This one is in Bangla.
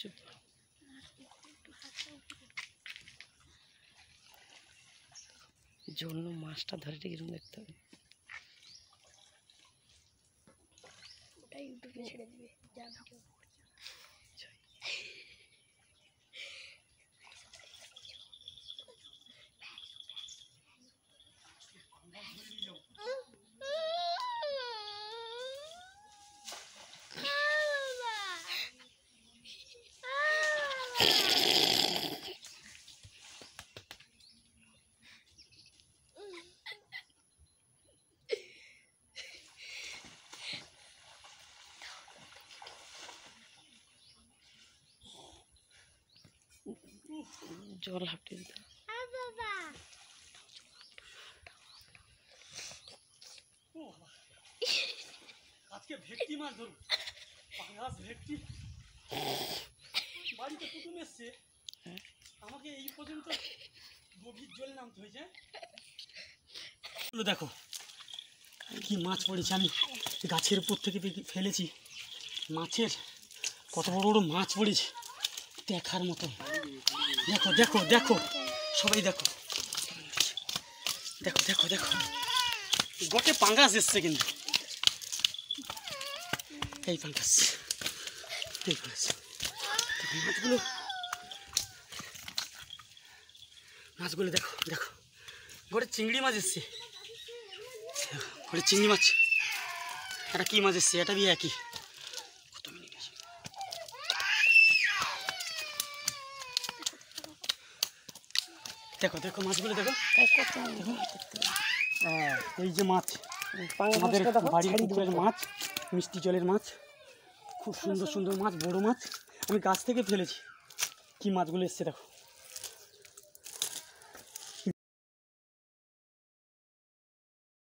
চুপ জন্য মাছটা ধরে ঠিক এরকম দেখতে হবে। ওটা ইউটিউবে ছেড়ে দিবে। জল হাঁপিয়ে দিতে আজকে ভেটকি মাছ ধরুন, পাঙাশ ভেটকি। বাড়িতে কুটুম এসছে, আমাকে এই পর্যন্ত গভীর জলে নামতে হয়েছে। দেখো কি মাছ পড়েছে, আমি গাছের উপর থেকে ফেলেছি। মাছের কত বড় বড় মাছ পড়েছে দেখার মতো। দেখো দেখো দেখো সবাই দেখো, দেখো দেখো দেখো গোটে পাঙ্গাস এসছে কিন্তু। এই পাঙ্গাস, এই পাঙ্গাস মাছগুলো, মাছগুলো দেখো দেখো। গোটে চিংড়ি মাছ এসছে, গোটে চিংড়ি মাছ। এটা কি মাছ এসছে? এটা বি একই। দেখো দেখো মাছগুলো দেখো। এই যে মাছ, আমাদের বাড়ির পুকুরের মাছ, মিষ্টি জলের মাছ, খুব সুন্দর সুন্দর মাছ, বড় মাছ। আমি গাছ থেকে ফেলেছি। কি মাছগুলো এসছে দেখো।